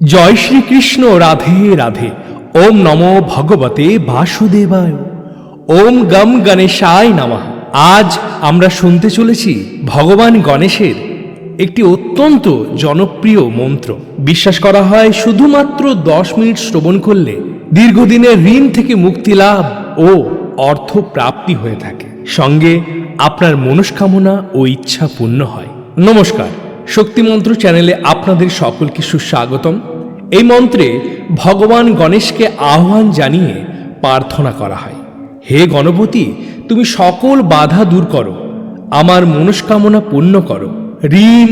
জয় শ্রীকৃষ্ণ। রাধে রাধে। ওম নমো ভগবতে বাসুদেবায়। ওম গম গণেশায় নমঃ। আজ আমরা শুনতে চলেছি ভগবান গণেশের একটি অত্যন্ত জনপ্রিয় মন্ত্র। বিশ্বাস করা হয় শুধুমাত্র 10 মিনিট শ্রবণ করলে দীর্ঘদিনের ঋণ থেকে মুক্তি লাভ ও অর্থ প্রাপ্তি হয়ে থাকে, সঙ্গে আপনার মনস্কামনা ও ইচ্ছা পূর্ণ হয়। নমস্কার, শক্তিমন্ত্র চ্যানেলে আপনাদের সকলকে সুস্বাগতম। এই মন্ত্রে ভগবান গণেশকে আহ্বান জানিয়ে প্রার্থনা করা হয়, হে গণপতি, তুমি সকল বাধা দূর করো, আমার মনস্কামনা পূর্ণ করো, ঋণ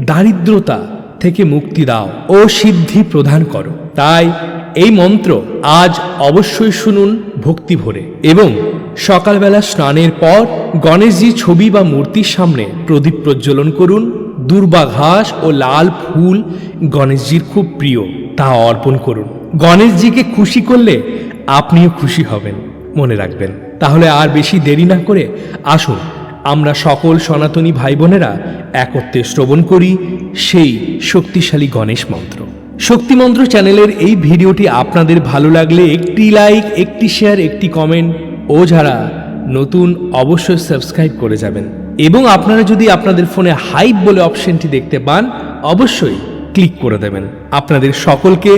দারিদ্রতা থেকে মুক্তি দাও ও সিদ্ধি প্রদান করো। তাই এই মন্ত্র আজ অবশ্যই শুনুন ভক্তি ভরে, এবং সকালবেলা স্নানের পর গণেশজি ছবি বা মূর্তির সামনে প্রদীপ প্রজ্বলন করুন। দুর্বা ঘাস ও লাল ফুল গণেশজির খুব প্রিয়, তা অর্পণ করুন। গণেশজিকে খুশি করলে আপনিও খুশি হবেন, মনে রাখবেন। তাহলে আর বেশি দেরি না করে আসুন আমরা সকল সনাতনী ভাই বোনেরা একত্রে শ্রবণ করি সেই শক্তিশালী গণেশ মন্ত্র। শক্তিমন্ত্র চ্যানেলের এই ভিডিওটি আপনাদের ভালো লাগলে একটি লাইক, একটি শেয়ার, একটি কমেন্ট, ও যারা নতুন অবশ্যই সাবস্ক্রাইব করে যাবেন। এবং আপনারা যদি আপনাদের ফোনে হাইপ বলে অপশনটি দেখতে পান, অবশ্যই ক্লিক করে দেবেন। আপনাদের সকলকে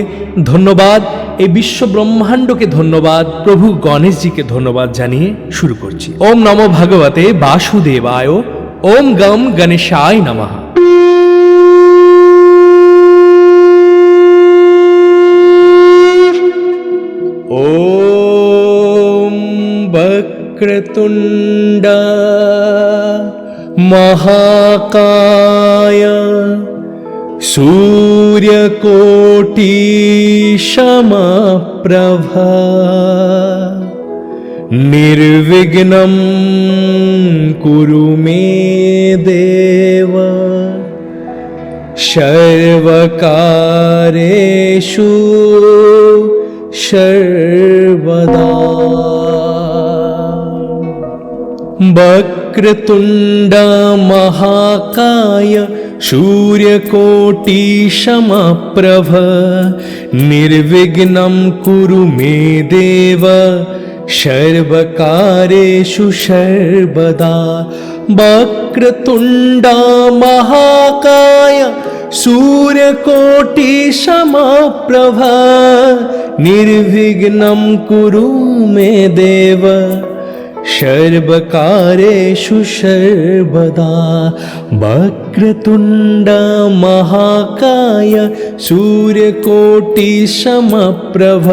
ধন্যবাদ, এই বিশ্ব ব্রহ্মাণ্ডকে ধন্যবাদ, প্রভু গণেশজিকে ধন্যবাদ জানিয়ে শুরু করছি। ওম নমো ভগবতে বাসুদেবায়। ওম গম গণেশায় নমঃ। ওম বক্রতুণ্ড মহাকায় सूर्यकोटि समप्रभा निर्विघ्नं कुरु मे देव सर्वकार्येषु सर्वदा। वक्रतुण्ड महाकाय सूर्यकोटि समप्रभ निर्विघ्नं कुरु मे देव सर्वकार्येषु सर्वदा। वक्रतुण्ड महाकाय सूर्यकोटि समप्रभ निर्विघ्नं कुरु मे देव सर्वकार्येषु सर्वदा। वक्रतुण्ड महाकाय सूर्यकोटि समप्रभ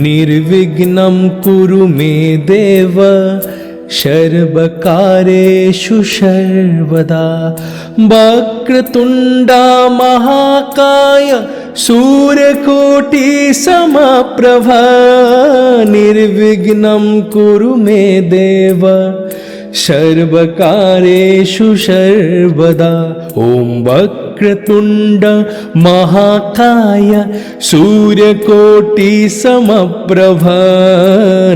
निर्विघ्नं कुरु मे देव सर्वकार्येषु सर्वदा। वक्रतुण्ड महाकाय सूर्यकोटि समप्रभ निर्विघ्नं कुरु मे देव सर्वकार्येषु सर्वदा। ओम वक्रतुण्ड महाकाय सूर्यकोटि समप्रभ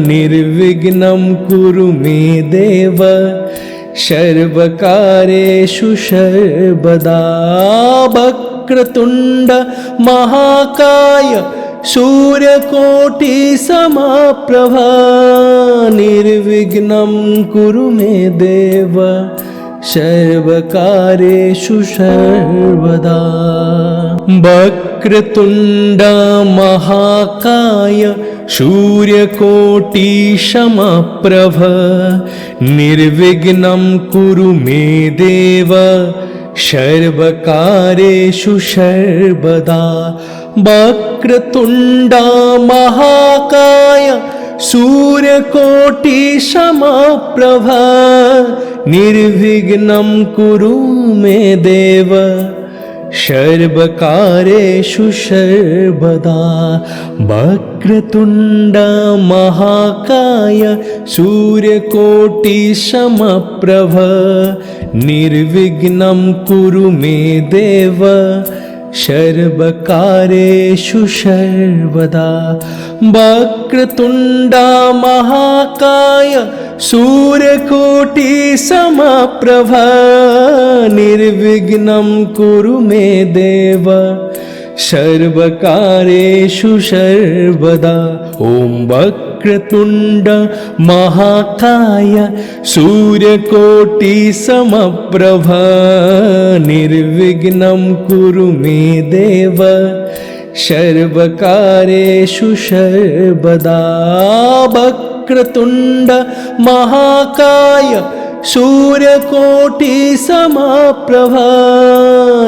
निर्विघ्नं कुरु मे देव सर्वकार्येषु सर्वदा। वक्रतुण्ड महाकाय सूर्यकोटि समप्रभ निर्विघ्नं कुरु मे देव सर्वकार्येषु सर्वदा। वक्रतुण्ड महाकाय सूर्यकोटि समप्रभ निर्विघ्नं कुरु मे देव सर्वकार्येषु सर्वदा। वक्रतुण्ड महाकाय सूर्यकोटि समप्रभ निर्विघ्नं कुरु मे देव सर्वकार्येषु सर्वदा। वक्रतुण्ड महाकाय सूर्यकोटि समप्रभ निर्विघ्नं कुरु मे देव सर्वकार्येषु सर्वदा। वक्रतुण्ड महाकाय सूर्यकोटि समप्रभ निर्विघ्नं कुरु मे देव सर्वकारेषु सर्वदा। ॐ वक्रतुण्ड महाकाय सूर्यकोटिसमप्रभ निर्विघ्नं कुरु मे देव सर्वकारेषु सर्वदा। वक्रतुण्ड महाकाय सूर्यकोटिसमप्रभ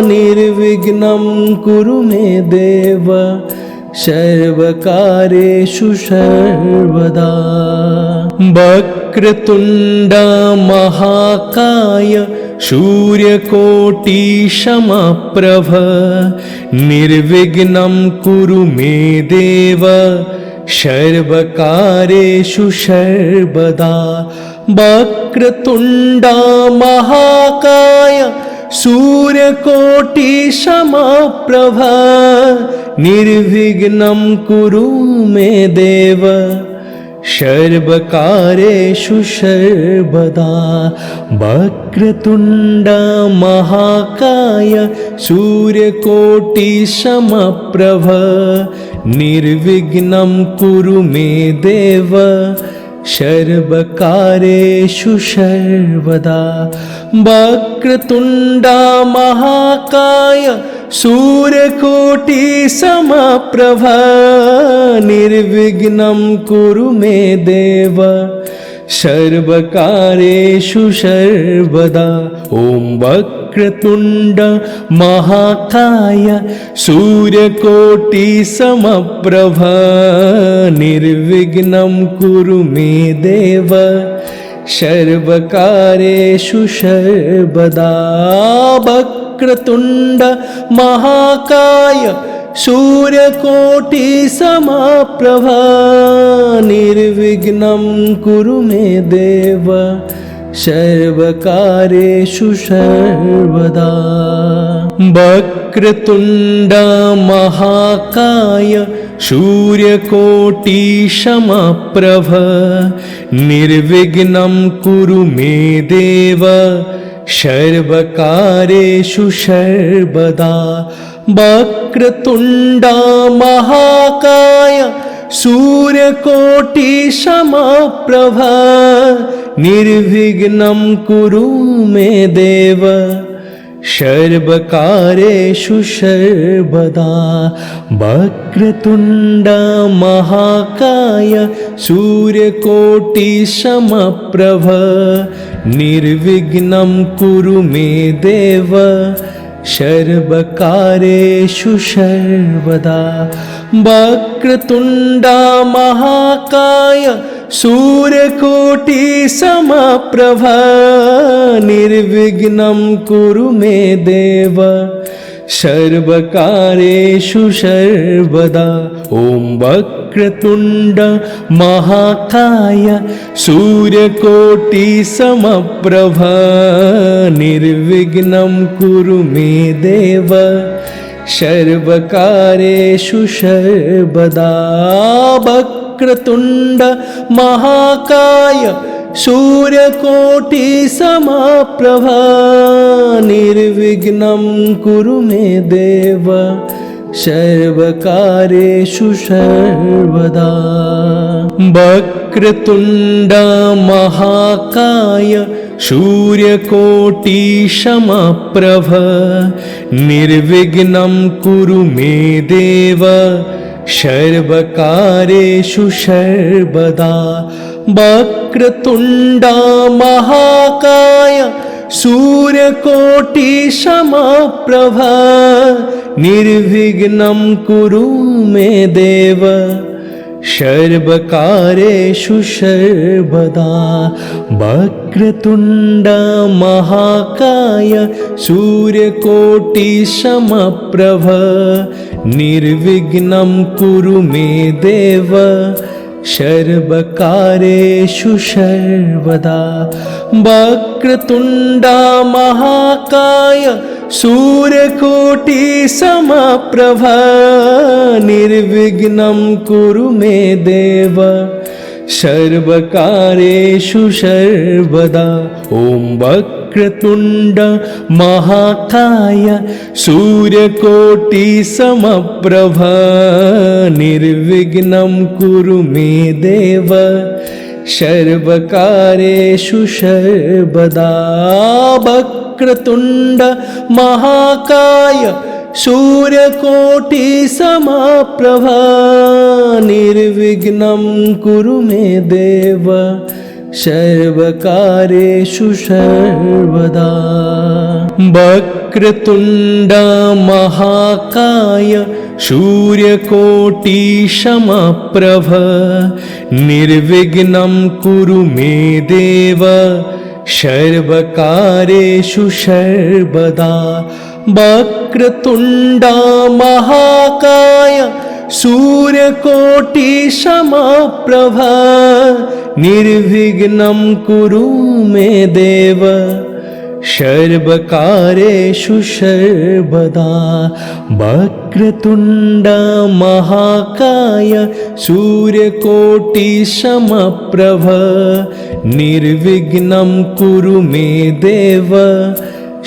निर्विघ्नं कुरु मे देव सर्वकारेषु सर्वदा। वक्रतुण्ड महाकाय सूर्यकोटिसमप्रभ निर्विघ्नं कुरु मे देव सर्वकारेषु सर्वदा। वक्रतुण्ड महाकाय सूर्यकोटिसमप्रभ निर्विघ्नं कुरु मे देव सर्वकारेषु सर्वदा। वक्रतुण्ड महाकाय सूर्यकोटिसमप्रभ निर्विघ्नं कुरु मे देव सर्वकारेषु सर्वदा। वक्रतुण्ड महाकाय सूर्यकोटिसमप्रभ निर्विघ्नं कुरु मे देव सर्वकारेषु सर्वदा। ॐ वक्रतुण्ड महाकाय सूर्यकोटिसमप्रभ निर्विघ्नं कुरु मे देव सर्वकारेषु सर्वदा। वक्रतुण्ड महाकाय सूर्यकोटिसमप्रभ निर्विघ्नं कुरु मे देव सर्वकारेषु सर्वदा। वक्रतुण्ड महाकाय सूर्यकोटिसमप्रभ निर्विघ्नं कुरु मे देव सर्वकारेषु सर्वदा। वक्रतुण्ड महाकाय सूर्यकोटिसमप्रभ निर्विघ्नं कुरु मे देव सर्वकारेषु सर्वदा। वक्रतुण्ड महाकाय सूर्यकोटिसमप्रभ निर्विघ्नं कुरु मे देव सर्वकारेषु सर्वदा। वक्रतुण्ड महाकाय सूर्यकोटिसमप्रभ निर्विघ्नं कुरु मे देव सर्वकारेषु सर्वदा। ॐ वक्रतुण्ड महाकाय सूर्यकोटिसमप्रभ निर्विघ्नं कुरु मे देव सर्वकारेषु सर्वदा। वक्रतुण्ड महाकाय सूर्यकोटिसमप्रभ निर्विघ्नं कुरु मे देव सर्वकारेषु सर्वदा। वक्रतुण्ड महाकाय सूर्यकोटिसमप्रभ निर्विघ्नं कुरु मे देव सर्वकारेषु सर्वदा। वक्रतुण्ड महाकाय सूर्यकोटिसमप्रभ निर्विघ्नं कुरु मे देव सर्वकारेषु सर्वदा। वक्रतुण्ड महाकाय सूर्यकोटिसमप्रभ निर्विघ्नं कुरु मे देव सर्वकारेषु सर्वदा। वक्रतुण्ड महाकाय सूर्यकोटिसमप्रभ निर्विघ्नं कुरु मे देव सर्वकार्येषु सर्वदा। ॐ वक्रतुण्ड महाकाय सूर्यकोटिसमप्रभ निर्विघ्नं कुरु मे देव सर्वकार्येषु सर्वदा। वक्रतुण्ड महाकाय सूर्यकोटिसमप्रभ निर्विघ्नं कुरु मे देव सर्वकार्येषु सर्वदा। वक्रतुण्ड महाकाय सूर्यकोटिसमप्रभ निर्विघ्नं कुरु मे देव सर्वकार्येषु सर्वदा। वक्रतुण्ड महाकाय सूर्यकोटिसमप्रभ निर्विघ्नं कुरु मे देव सर्वकार्येषु सर्वदा। वक्रतुण्ड महाकाय सूर्यकोटिसमप्रभ निर्विघ्नं कुरु मे देव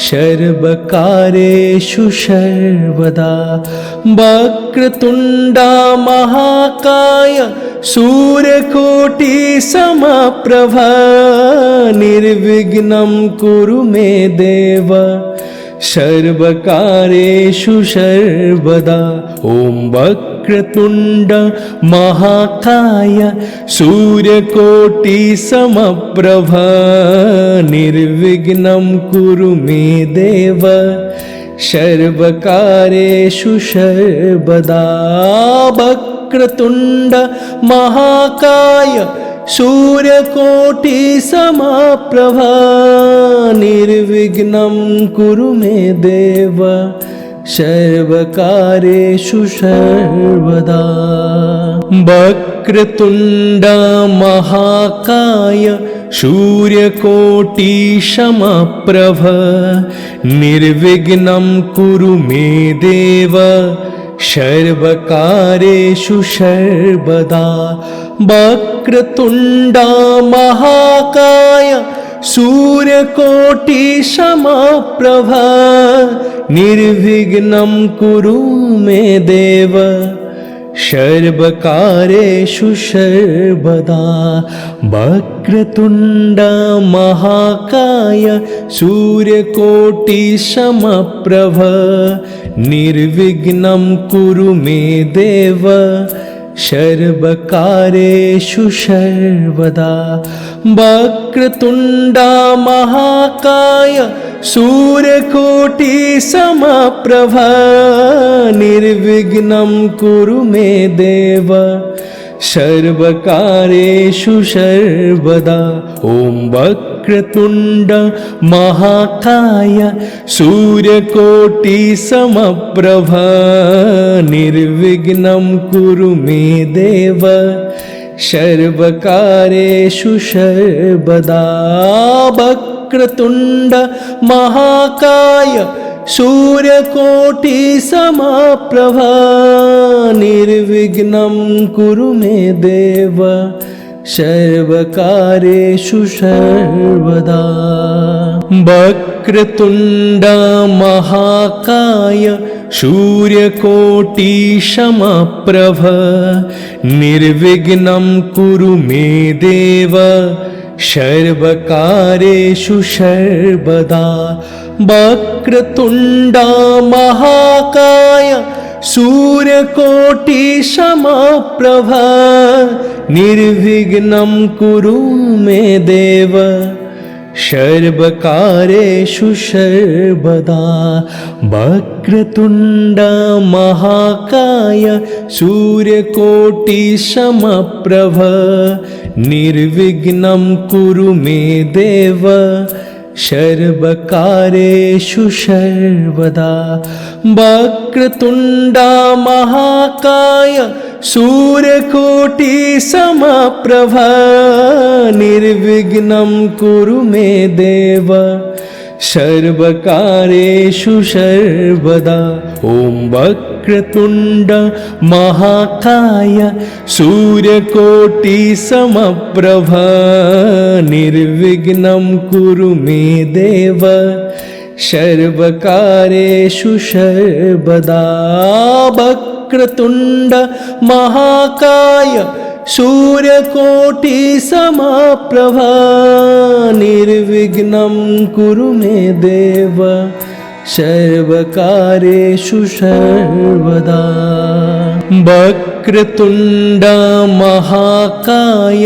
सर्वकार्येषु सर्वदा। वक्रतुण्ड महाकाय सूर्यकोटिसमप्रभ निर्विघ्नं कुरु मे देव सर्वकार्येषु सर्वदा। ॐ वक्रतुण्ड महाकाय सूर्यकोटिसमप्रभ निर्विघ्नं कुरु मे देव सर्वकार्येषु सर्वदा। वक्रतुण्ड महाकाय सूर्यकोटिसमप्रभ निर्विघ्नं कुरु मे देव सर्वकार्येषु सर्वदा। वक्रतुण्ड महाकाय सूर्यकोटिसमप्रभ निर्विघ्नं कुरु मे देव सर्वकार्येषु सर्वदा। वक्रतुण्ड महाकाय सूर्यकोटिसमप्रभ निर्विघ्नं कुरु मे देव सर्वकार्येषु सर्वदा। वक्रतुण्ड महाकाय सूर्यकोटिसमप्रभ निर्विघ्नं कुरु मे देव सर्वकार्येषु सर्वदा। वक्रतुण्ड महाकाय सूर्यकोटिसमप्रभ निर्विघ्नं कुरु मे देव सर्वकार्येषु सर्वदा। ॐ वक्रतुण्ड महाकाय सूर्यकोटिसमप्रभ निर्विघ्नं कुरु मे देव सर्वकार्येषु सर्वदा। वक्रतुण्ड महाकाय सूर्यकोटिसमप्रभ निर्विघ्नं कुरु मे देव सर्वकार्येषु सर्वदा। वक्रतुण्ड महाकाय सूर्यकोटिसमप्रभ निर्विघ्नं कुरु मे देव सर्वकार्येषु सर्वदा। वक्रतुण्ड महाकाय सूर्यकोटिसमप्रभ निर्विघ्नं कुरु मे देव सर्वकार्येषु सर्वदा। वक्रतुण्ड महाकाय सूर्यकोटिसमप्रभ निर्विघ्नं कुरु मे देव सर्वकार्येषु सर्वदा। वक्रतुण्ड महाकाय सूर्यकोटिसमप्रभ निर्विघ्नं कुरु मे देव सर्वकारेषु सर्वदा। ॐ वक्रतुण्ड महाकाय सूर्यकोटिसमप्रभ निर्विघ्नं कुरु मे देव सर्वकारेषु सर्वदा। वक्रतुण्ड महाकाय सूर्यकोटिसमप्रभ निर्विघ्नं कुरु मे देव सर्वकारेषु सर्वदा। वक्रतुण्ड महाकाय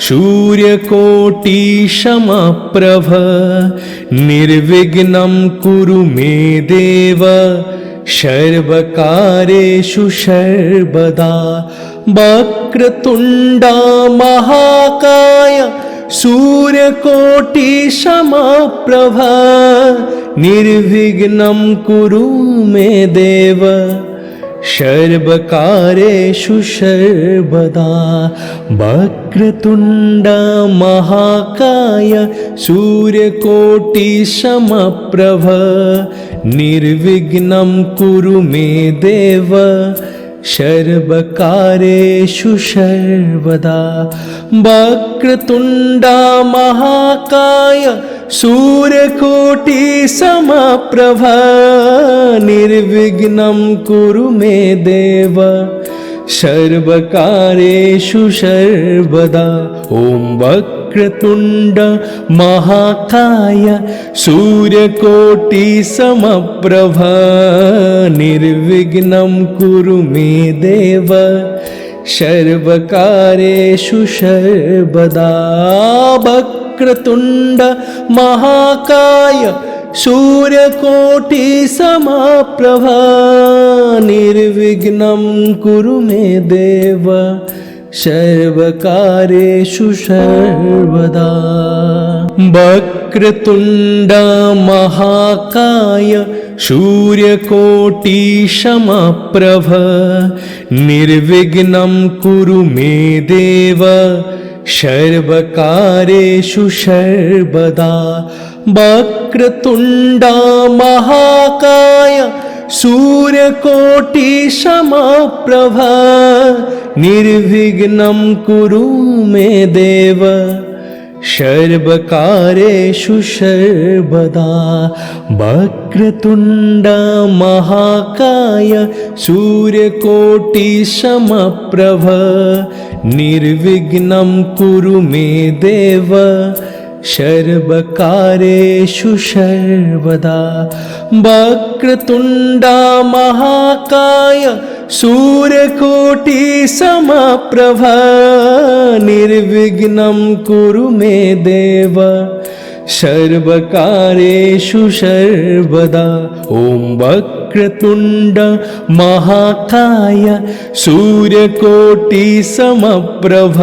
सूर्यकोटिसमप्रभ निर्विघ्नं कुरु मे देव सर्वकारेषु सर्वदा। वक्रतुण्ड महाकाय सूर्यकोटिसमप्रभ निर्विघ्नं कुरु मे देव सर्वकारेषु सर्वदा। वक्रतुण्ड महाकाय सूर्यकोटिसमप्रभ निर्विघ्नं कुरु मे देव सर्वकारेषु सर्वदा। वक्रतुण्ड महाकाय सूर्यकोटिसमप्रभ निर्विघ्नं कुरु मे देव सर्वकारेषु सर्वदा। ॐ वक्रतुण्ड महाकाय सूर्यकोटिसमप्रभ निर्विघ्नं कुरु मे देव सर्वकारेषु सर्वदा। वक्रतुण्ड महाकाय सूर्यकोटिसमप्रभ निर्विघ्नं कुरु मे देव सर्वकारेषु सर्वदा। वक्रतुण्ड महाकाय सूर्यकोटिसमप्रभ निर्विघ्नं कुरु मे देव सर्वकारेषु सर्वदा। वक्रतुण्ड महाकाय सूर्यकोटिसमप्रभ निर्विघ्नं कुरु मे देव सर्वकारेषु सर्वदा। वक्रतुण्ड महाकाय सूर्यकोटिसमप्रभ निर्विघ्नं कुरु मे देव सर्वकारेषु सर्वदा। वक्रतुण्ड महाकाय सूर्यकोटिसमप्रभ निर्विघ्नं कुरु मे देव सर्वकारेषु सर्वदा। ॐ वक्रतुण्ड महाकाय सूर्यकोटिसमप्रभ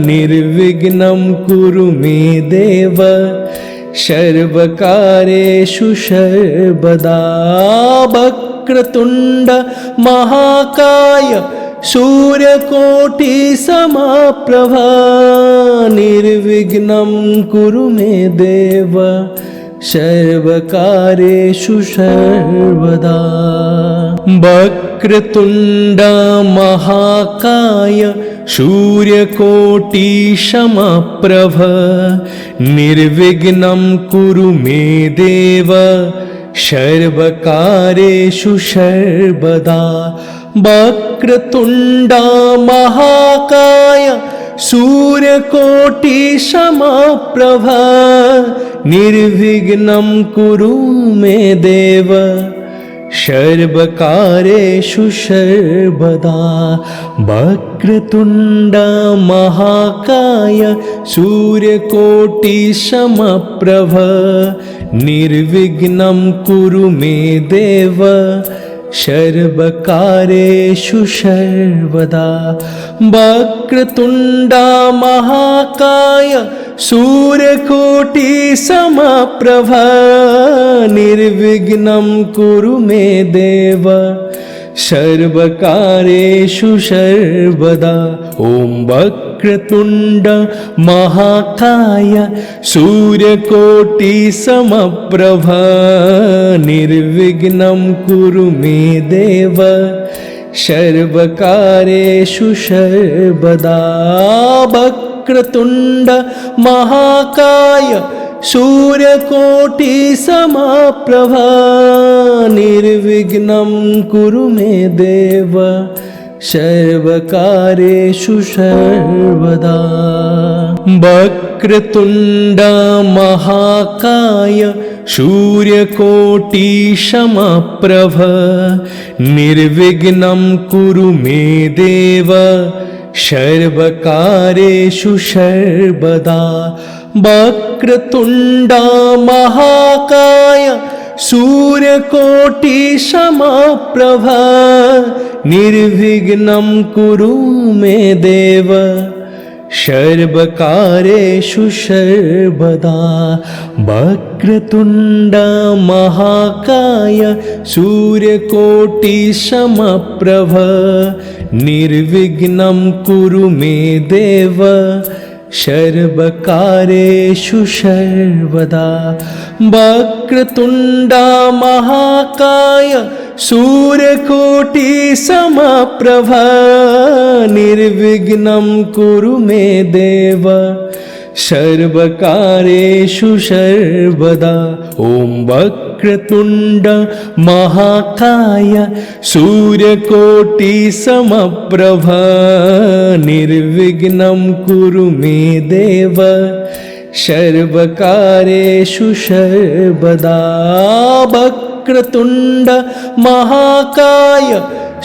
निर्विघ्नं कुरु मे देव सर्वकारेषु सर्वदा। वक्रतुण्ड महाकाय सूर्यकोटिसमप्रभ निर्विघ्नं कुरु मे देव सर्वकारेषु सर्वदा। वक्रतुण्ड महाकाय सूर्यकोटिसमप्रभ निर्विघ्नं कुरु मे देव सर्वकारेषु सर्वदा। वक्रतुण्ड महाकाय सूर्यकोटिसमप्रभ निर्विघ्नं कुरु मे देव सर्वकारेषु सर्वदा। वक्रतुण्ड महाकाय सूर्यकोटिसमप्रभ निर्विघ्नं कुरु मे देव सर्वकारेषु सर्वदा। वक्रतुण्ड महाकाय सूर्यकोटिसमप्रभ निर्विघ्नं कुरु मे देव सर्वकारेषु सर्वदा। ॐ वक्रतुण्ड महाकाय सूर्यकोटिसमप्रभ निर्विघ्नं कुरु मे देव सर्वकार्येषु सर्वदा। वक्रतुण्ड महाकाय सूर्यकोटिसमप्रभ निर्विघ्नं कुरु मे देव सर्वकार्येषु सर्वदा। वक्रतुण्ड महाकाय सूर्यकोटिसमप्रभ निर्विघ्नं कुरु मे देव सर्वकार्येषु सर्वदा। वक्रतुण्ड महाकाय सूर्यकोटिसमप्रभ निर्विघ्नं कुरु मे देव सर्वकार्येषु सर्वदा। वक्रतुण्ड महाकाय सूर्यकोटिसमप्रभ निर्विघ्नं कुरु मे देव सर्वकार्येषु सर्वदा। वक्रतुण्ड महाकाय सूर्यकोटिसमप्रभ निर्विघ्नं कुरु मे देव सर्वकार्येषु सर्वदा। ॐ वक्रतुण्ड महाकाय सूर्यकोटिसमप्रभ निर्विघ्नं कुरु मे देव सर्वकार्येषु सर्वदा। वक्रतुण्ड महाकाय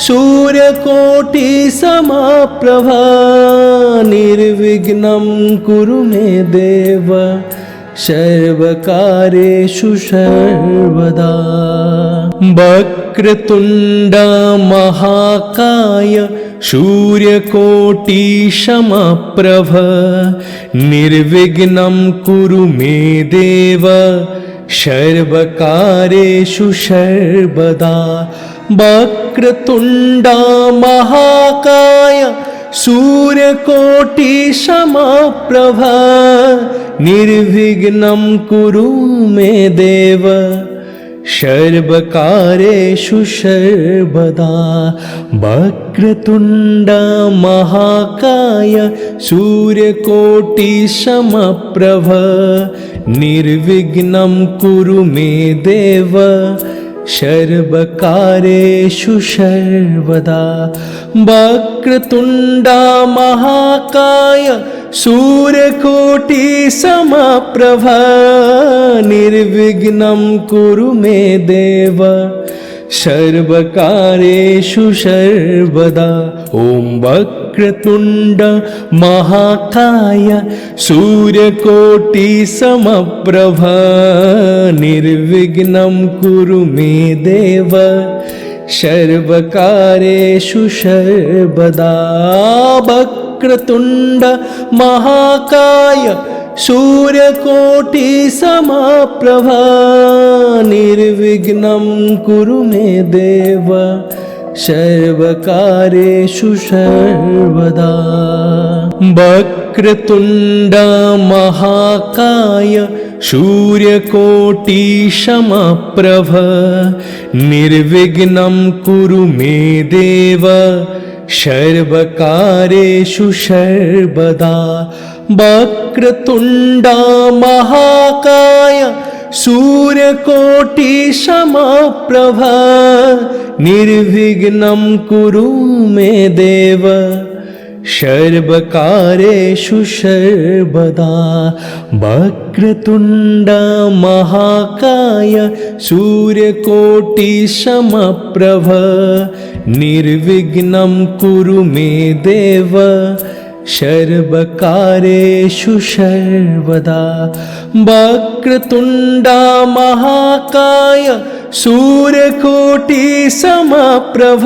सूर्यकोटिसमप्रभ निर्विघ्नं कुरु मे देव सर्वकार्येषु सर्वदा। वक्रतुण्ड महाकाय सूर्यकोटिसमप्रभ निर्विघ्नं कुरु मे देव सर्वकार्येषु सर्वदा। वक्रतुण्ड महाकाय सूर्यकोटिसमप्रभ निर्विघ्नं कुरु मे देव सर्वकार्येषु सर्वदा। वक्रतुण्ड महाकाय सूर्यकोटिसमप्रभ निर्विघ्नं कुरु मे देव सर्वकार्येषु सर्वदा। वक्रतुण्ड महाकाय सूर्यकोटिसमप्रभ निर्विघ्नं कुरु मे देव सर्वकार्येषु सर्वदा। ॐ वक्रतुण्ड महाकाय सूर्यकोटिसमप्रभ निर्विघ्नं कुरु मे देव सर्वकार्येषु सर्वदा। वक्रतुण्ड महाकाय सूर्यकोटिसमप्रभ निर्विघ्नं कुरु मे देव सर्वकार्येषु सर्वदा। वक्रतुण्ड महाकाय सूर्यकोटिसमप्रभ निर्विघ्नं कुरु मे देव सर्वकार्येषु सर्वदा। वक्रतुण्ड महाकाय सूर्यकोटिसमप्रभ निर्विघ्नं कुरु मे देव सर्वकार्येषु सर्वदा। वक्रतुण्ड महाकाय सूर्यकोटिसमप्रभ निर्विघ्नं कुरु मे देव सर्वकार्येषु सर्वदा। वक्रतुण्ड महाकाय सूर्यकोटिसमप्रभ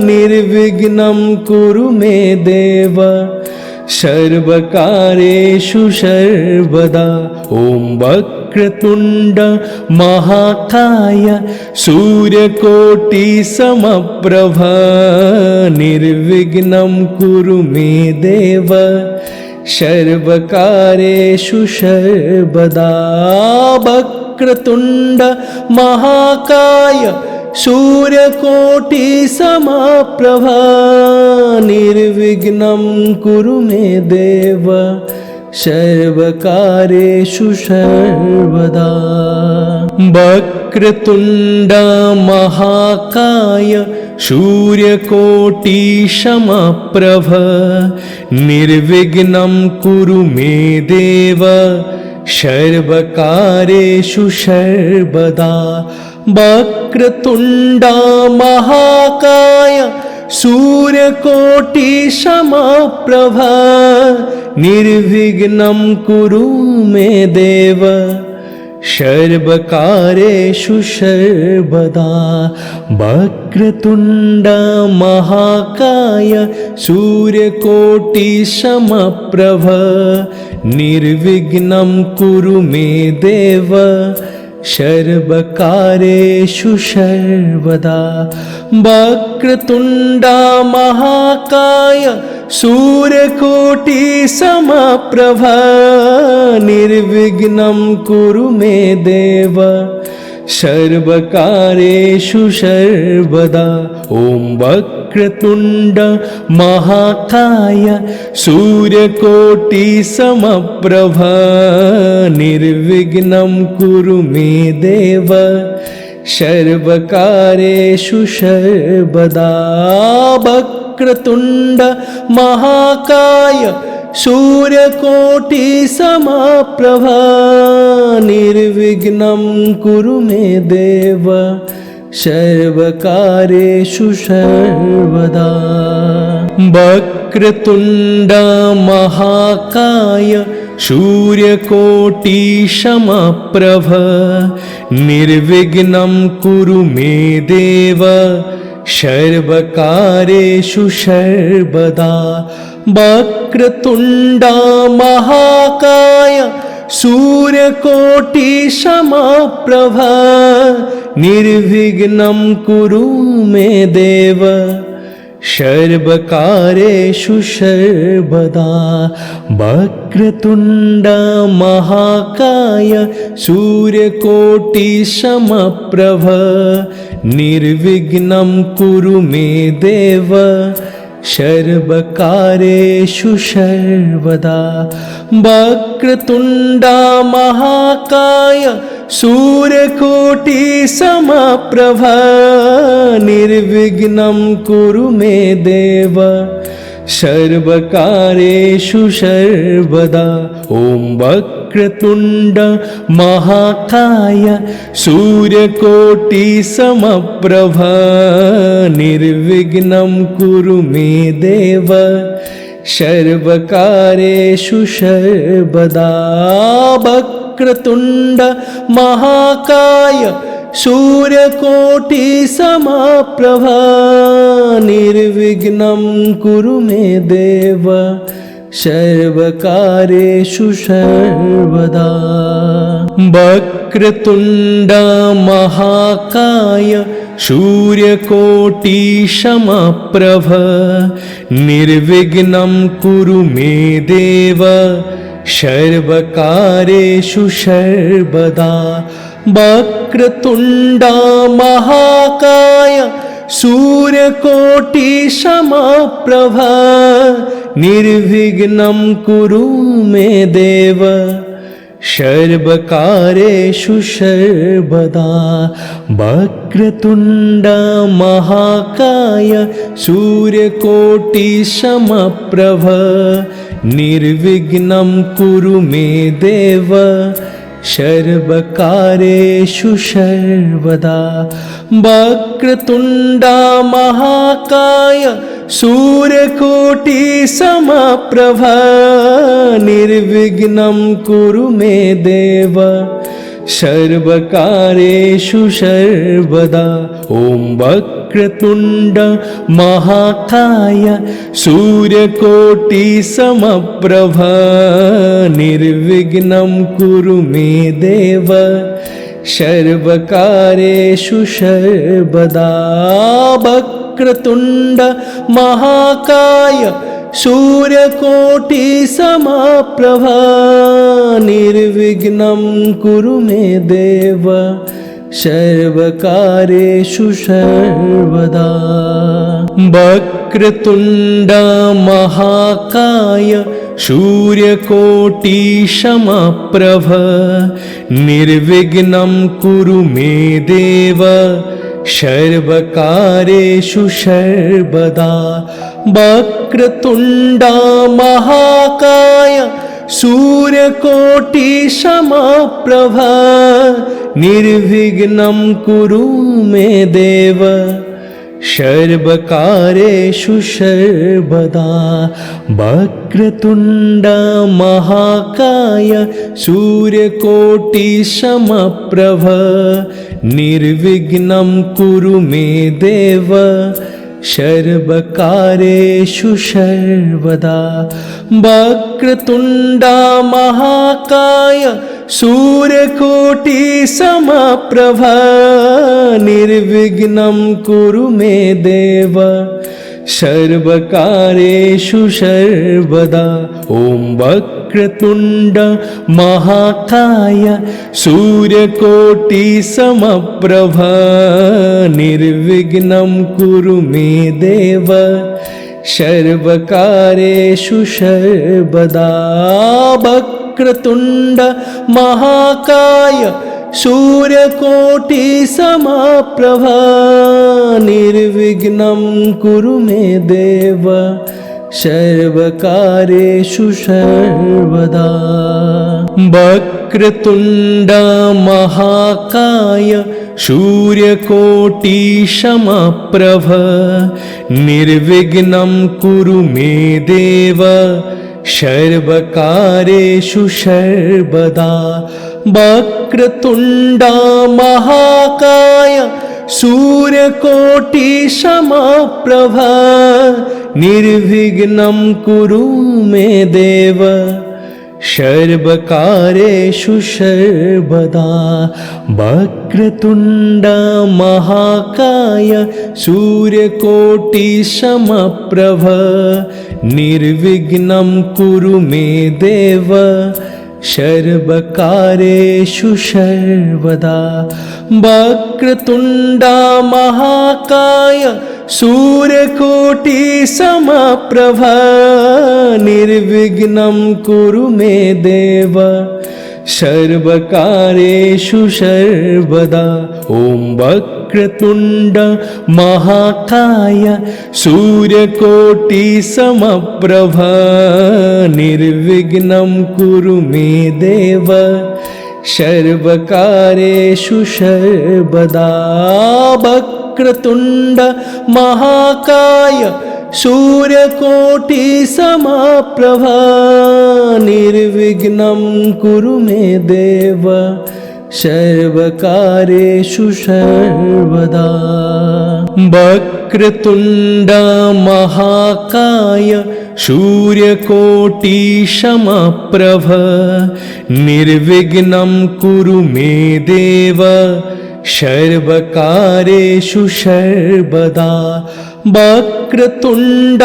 निर्विघ्नं कुरु मे देव सर्वकार्येषु सर्वदा। ॐ वक्रतुण्ड महाकाय सूर्यकोटिसमप्रभ निर्विघ्नं कुरु मे देव सर्वकार्येषु सर्वदा। वक्रतुण्ड महाकाय सूर्यकोटिसमप्रभ निर्विघ्नं कुरु मे देव सर्वकार्येषु सर्वदा। वक्रतुण्ड महाकाय सूर्यकोटिसमप्रभ निर्विघ्नं कुरु मे देव सर्वकार्येषु सर्वदा। वक्रतुण्ड महाकाय सूर्यकोटिसमप्रभ निर्विघ्नं कुरु मे देव सर्वकार्येषु सर्वदा। वक्रतुण्ड महाकाय सूर्यकोटिसमप्रभ निर्विघ्नं कुरु मे देव सर्वकार्येषु सर्वदा। वक्रतुण्ड महाकाय सूर्यकोटिसमप्रभ निर्विघ्नं कुरु मे देव सर्वकार्येषु सर्वदा। ॐ वक्रतुण्ड महाकाय सूर्यकोटिसमप्रभ निर्विघ्नं कुरु मे देव सर्वकार्येषु सर्वदा। वक्रतुण्ड महाकाय सूर्यकोटिसमप्रभ निर्विघ्नं कुरु मे देव सर्वकार्येषु सर्वदा। वक्रतुण्ड महाकाय सूर्यकोटिसमप्रभ निर्विघ्नं कुरु मे देव सर्वकार्येषु सर्वदा। वक्रतुण्ड महाकाय सूर्यकोटिसमप्रभ निर्विघ्नं कुरु मे देव सर्वकार्येषु सर्वदा। वक्रतुण्ड महाकाय सूर्यकोटिसमप्रभ निर्विघ्नं कुरु मे देव सर्वकार्येषु सर्वदा। वक्रतुण्ड महाकाय सूर्यकोटिसमप्रभ निर्विघ्नं कुरु मे देव सर्वकार्येषु सर्वदा। ॐ वक्रतुण्ड महाकाय सूर्यकोटिसमप्रभ निर्विघ्नं कुरु मे देव सर्वकार्येषु सर्वदा। वक्रतुण्ड महाकाय सूर्यकोटिसमप्रभ निर्विघ्नं कुरु मे देव सर्वकार्येषु सर्वदा। वक्रतुण्ड महाकाय सूर्यकोटिसमप्रभ निर्विघ्नं कुरु मे देव सर्वकार्येषु सर्वदा। वक्रतुण्ड महाकाय सूर्यकोटिसमप्रभ निर्विघ्नं कुरु मे देव सर्वकार्येषु सर्वदा। वक्रतुण्ड महाकाय सूर्यकोटिसमप्रभ निर्विघ्नं कुरु मे देव सर्वकार्येषु सर्वदा। वक्रतुण्ड महाकाय सूर्यकोटिसमप्रभ निर्विघ्नं कुरु मे देव सर्वकारेषु सर्वदा। ॐ वक्रतुण्ड महाकाय सूर्यकोटिसमप्रभ निर्विघ्नं कुरु मे देव सर्वकारेषु सर्वदा। वक्रतुण्ड महाकाय सूर्यकोटिसमप्रभ निर्विघ्नं कुरु मे देव सर्वकारेषु सर्वदा। वक्रतुण्ड महाकाय सूर्यकोटिसमप्रभ निर्विघ्नं कुरु मे देव सर्वकारेषु सर्वदा। वक्रतुण्ड महाकाय सूर्यकोटिसमप्रभ निर्विघ्नं कुरु मे देव सर्वकारेषु सर्वदा। वक्रतुण्ड महाकाय सूर्यकोटिसमप्रभ निर्विघ्नं कुरु मे देव सर्वकारेषु सर्वदा। वक्रतुण्ड महाकाय सूर्यकोटिसमप्रभ निर्विघ्नं कुरु मे देव सर्वकारेषु सर्वदा। ॐ वक्रतुण्ड महाकाय सूर्यकोटिसमप्रभ निर्विघ्नं कुरु मे देव सर्वकारेषु सर्वदा। वक्रतुण्ड महाकाय सूर्यकोटिसमप्रभ निर्विघ्नं कुरु मे देव सर्वकारेषु सर्वदा। वक्रतुण्ड महाकाय सूर्यकोटिसमप्रभ निर्विघ्नं कुरु मे देव सर्वकारेषु सर्वदा। वक्रतुण्ड महाकाय सूर्यकोटिसमप्रभ निर्विघ्नं कुरु मे देव सर्वकारेषु सर्वदा। वक्रतुण्ड महाकाय सूर्यकोटिसमप्रभ निर्विघ्नं कुरु मे देव सर्वकारेषु सर्वदा। वक्रतुण्ड महाकाय सूर्यकोटिसमप्रभ निर्विघ्नं कुरु मे देव सर्वकारेषु सर्वदा। ॐ वक्रतुण्ड महाकाय सूर्यकोटिसमप्रभ निर्विघ्नं कुरु मे देव सर्वकारेषु सर्वदा। वक्रतुण्ड महाकाय सूर्यकोटिसमप्रभ निर्विघ्नं कुरु मे देव सर्वकारेषु सर्वदा। वक्रतुण्ड महाकाय सूर्यकोटिसमप्रभ निर्विघ्नं कुरु मे देव सर्वकारेषु सर्वदा। वक्रतुण्ड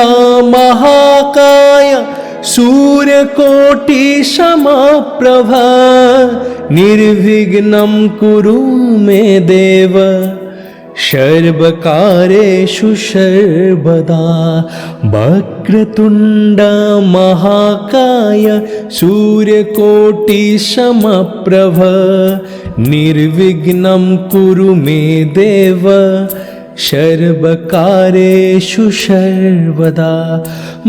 महाकाय सूर्यकोटिसमप्रभ निर्विघ्नं कुरु मे देव सर्वकारेषु सर्वदा। वक्रतुण्ड महाकाय सूर्यकोटिसमप्रभ निर्विघ्नं कुरु मे देव सर्वकारेषु सर्वदा।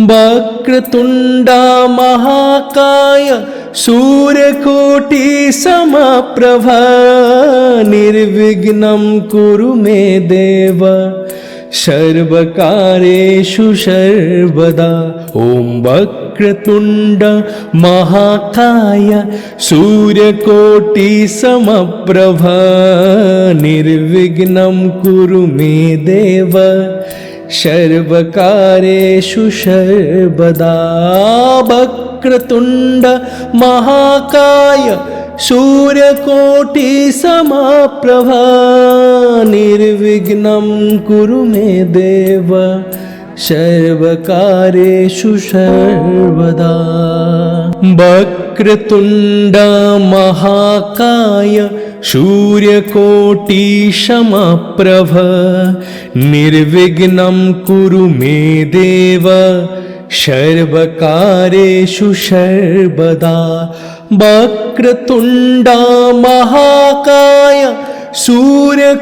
वक्रतुण्ड महाकाय सूर्यकोटिसमप्रभ निर्विघ्नं कुरु मे देव सर्वकारेषु सर्वदा। ॐ वक्रतुण्ड महाकाय सूर्यकोटिसमप्रभ निर्विघ्नं कुरु मे देव सर्वकार्येषु सर्वदा। वक्रतुण्ड महाकाय सूर्यकोटिसमप्रभ निर्विघ्नं कुरु मे देव सर्वकार्येषु सर्वदा। वक्रतुण्ड महाकाय सूर्यकोटिसमप्रभ निर्विघ्नं कुरु मे देव सर्वकार्येषु सर्वदा। वक्रतुण्ड महाकाय सूर्यकोटिसमप्रभ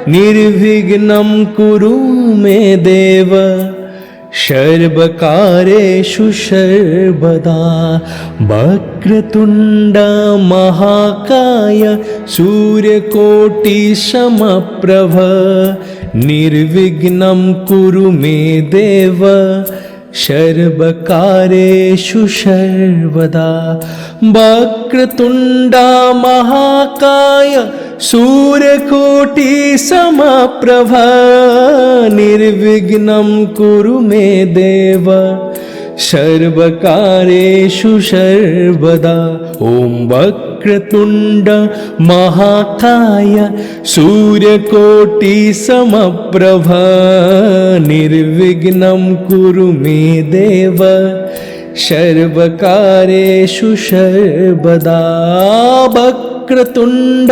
निर्विघ्नं कुरु मे देव सर्वकार्येषु सर्वदा। वक्रतुण्ड महाकाय सूर्यकोटिसमप्रभ निर्विघ्नं कुरु मे देव सर्वकार्येषु सर्वदा। वक्रतुण्ड महाकाय सूर्यकोटिसमप्रभ निर्विघ्नं कुरु मे देव सर्वकार्येषु सर्वदा। ॐ वक्रतुण्ड महाकाय सूर्यकोटिसमप्रभ निर्विघ्नं कुरु मे देव सर्वकार्येषु सर्वदा। वक्रतुण्ड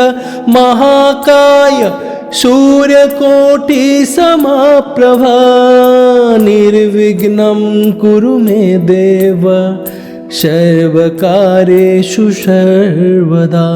महाकाय सूर्यकोटिसमप्रभ निर्विघ्नं कुरु मे देव सर्वकार्येषु सर्वदा।